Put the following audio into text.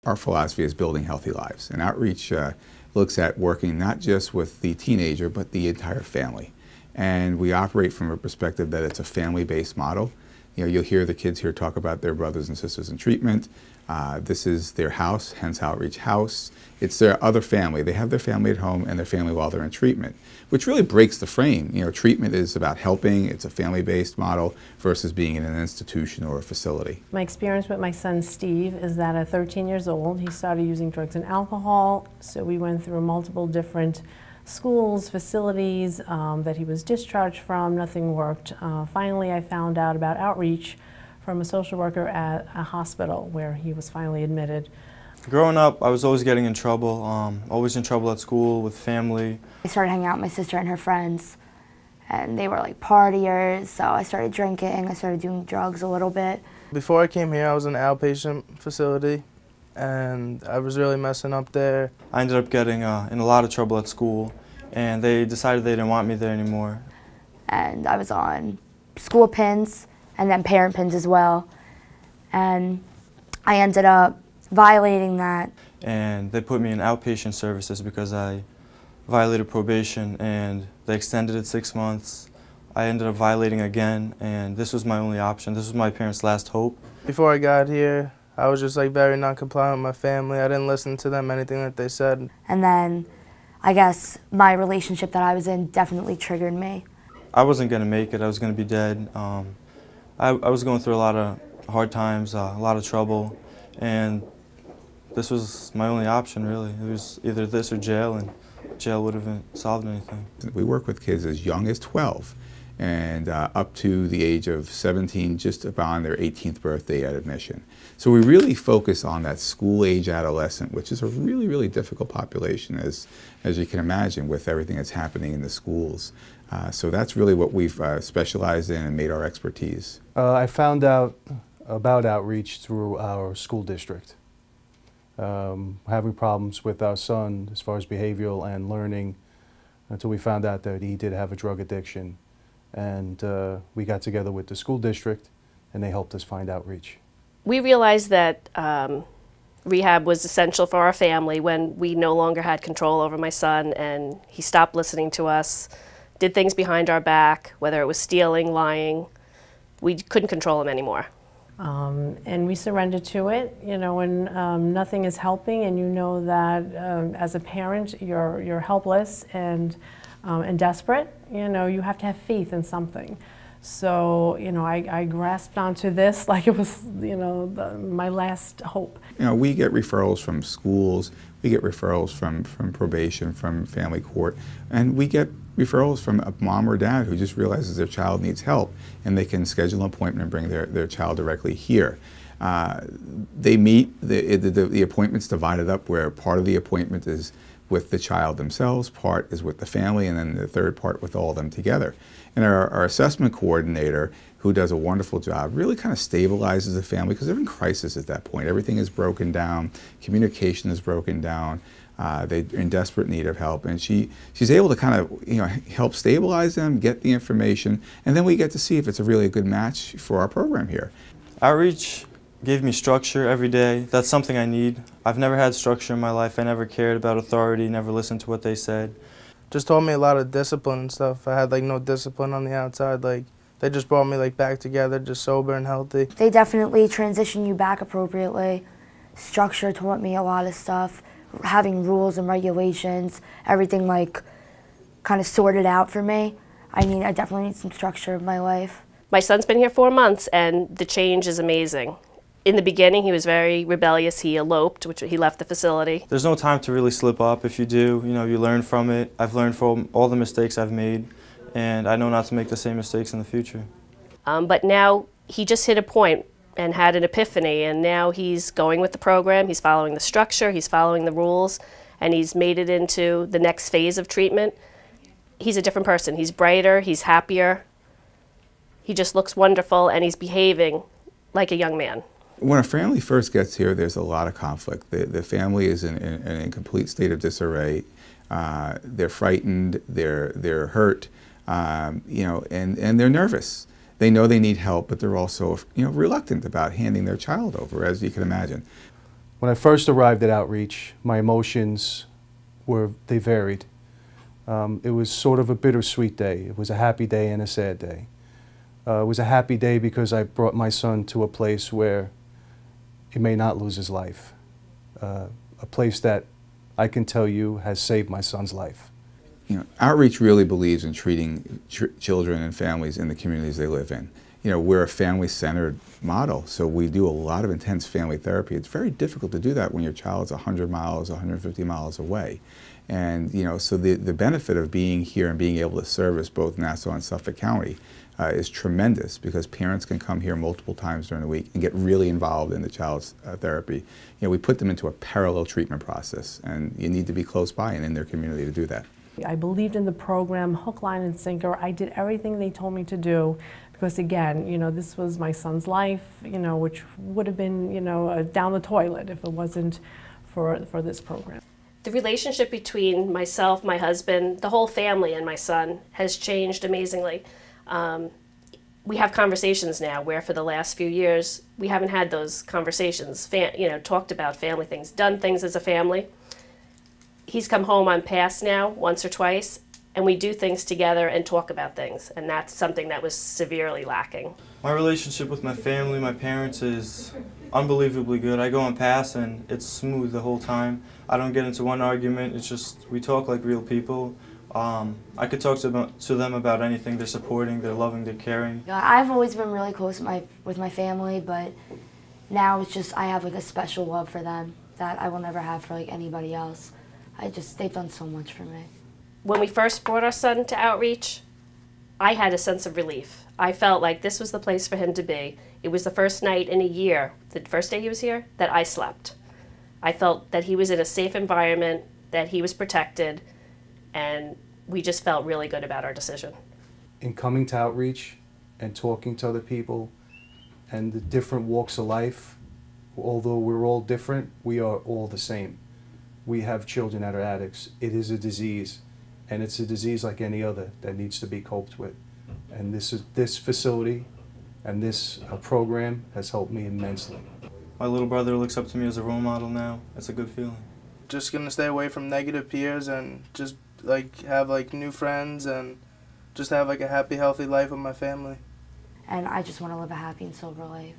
Our philosophy is building healthy lives, and outreach looks at working not just with the teenager, but the entire family. And we operate from a perspective that it's a family-based model. You know, you'll hear the kids here talk about their brothers and sisters in treatment. This is their house, hence Outreach House. It's their other family. They have their family at home and their family while they're in treatment, which really breaks the frame. You know, treatment is about helping. It's a family-based model versus being in an institution or a facility. My experience with my son Steve is that at 13 years old, he started using drugs and alcohol. So we went through multiple different schools, facilities that he was discharged from. Nothing worked. Finally, I found out about outreach from a social worker at a hospital where he was finally admitted. Growing up, I was always getting in trouble, always in trouble at school, with family. I started hanging out with my sister and her friends, and they were like partiers, so I started drinking, I started doing drugs a little bit. Before I came here, I was in an outpatient facility, and I was really messing up there. I ended up getting in a lot of trouble at school, and they decided they didn't want me there anymore. And I was on school pins, and then parent pins as well, and I ended up violating that. And they put me in outpatient services because I violated probation, and they extended it 6 months. I ended up violating again, and this was my only option. This was my parents' last hope. Before I got here, I was just like very non-compliant with my family. I didn't listen to them, anything that they said. And then I guess my relationship that I was in definitely triggered me. I wasn't going to make it. I was going to be dead. I was going through a lot of hard times, a lot of trouble, and this was my only option, really. It was either this or jail, and jail would have solved anything. We work with kids as young as 12 and up to the age of 17, just upon their 18th birthday at admission. So we really focus on that school-age adolescent, which is a really, really difficult population, as you can imagine, with everything that's happening in the schools. So that's really what we've specialized in and made our expertise. I found out about outreach through our school district. Having problems with our son as far as behavioral and learning until we found out that he did have a drug addiction. And we got together with the school district and they helped us find outreach. We realized that rehab was essential for our family when we no longer had control over my son and he stopped listening to us, did things behind our back, whether it was stealing, lying. We couldn't control him anymore. And we surrendered to it, you know, when nothing is helping and you know that as a parent you're helpless and desperate, you know, you have to have faith in something. So, you know, I grasped onto this like it was, you know, my last hope. You know, we get referrals from schools, we get referrals from probation, from family court, and we get referrals from a mom or dad who just realizes their child needs help and they can schedule an appointment and bring their child directly here. They meet, the appointment's divided up where part of the appointment is with the child themselves, part is with the family, and then the third part with all of them together. And our assessment coordinator, who does a wonderful job, really kind of stabilizes the family because they're in crisis at that point. Everything is broken down, communication is broken down, they're in desperate need of help, and she's able to kind of, you know, help stabilize them, get the information, and then we get to see if it's a good match for our program here. Outreach gave me structure every day. That's something I need. I've never had structure in my life. I never cared about authority, never listened to what they said. Just taught me a lot of discipline and stuff. I had like no discipline on the outside. Like they just brought me like back together, just sober and healthy. They definitely transition you back appropriately. Structure taught me a lot of stuff. Having rules and regulations, everything like kind of sorted out for me. I definitely need some structure in my life. My son's been here 4 months and the change is amazing. In the beginning, he was very rebellious. He eloped, he left the facility. There's no time to really slip up. If you do, you know, you learn from it. I've learned from all the mistakes I've made, and I know not to make the same mistakes in the future. But now he just hit a point and had an epiphany, and now he's going with the program. He's following the structure, he's following the rules, and he's made it into the next phase of treatment. He's a different person. He's brighter, he's happier. He just looks wonderful, and he's behaving like a young man. When a family first gets here, there's a lot of conflict. The family is in a complete state of disarray. They're frightened, they're hurt, you know, and they're nervous. They know they need help, but they're also, you know, reluctant about handing their child over, as you can imagine. When I first arrived at Outreach, my emotions they varied. It was sort of a bittersweet day. It was a happy day and a sad day. It was a happy day because I brought my son to a place where he may not lose his life. A place that I can tell you has saved my son's life. You know, Outreach really believes in treating children and families in the communities they live in. You know, we're a family-centered model, so we do a lot of intense family therapy. It's very difficult to do that when your child's 100 miles, 150 miles away. And, you know, so the benefit of being here and being able to service both Nassau and Suffolk County is tremendous, because parents can come here multiple times during the week and get really involved in the child's therapy. You know, we put them into a parallel treatment process, and you need to be close by and in their community to do that. I believed in the program, hook, line, and sinker. I did everything they told me to do, because again, you know, this was my son's life, you know, which would have been, you know, down the toilet if it wasn't for this program. The relationship between myself, my husband, the whole family, and my son has changed amazingly. We have conversations now where for the last few years we haven't had those conversations, you know, talked about family things, done things as a family. He's come home on pass now once or twice, and we do things together and talk about things, and that's something that was severely lacking. My relationship with my family, my parents, is unbelievably good. I go on pass and it's smooth the whole time. I don't get into one argument. It's just we talk like real people. I could talk to them about anything. They're supporting, they're loving, they're caring. I've always been really close with my family, but now it's just I have like a special love for them that I will never have for like anybody else. They've done so much for me. When we first brought our son to Outreach, I had a sense of relief. I felt like this was the place for him to be. It was the first night in a year, the first day he was here, that I slept. I felt that he was in a safe environment, that he was protected, and we just felt really good about our decision. In coming to Outreach and talking to other people and the different walks of life, although we're all different, we are all the same. We have children that are addicts. It is a disease, and it's a disease like any other that needs to be coped with. And this facility and this program has helped me immensely. My little brother looks up to me as a role model now. It's a good feeling. Just gonna stay away from negative peers and just like have like new friends and just have like a happy, healthy life with my family. And I just want to live a happy and sober life.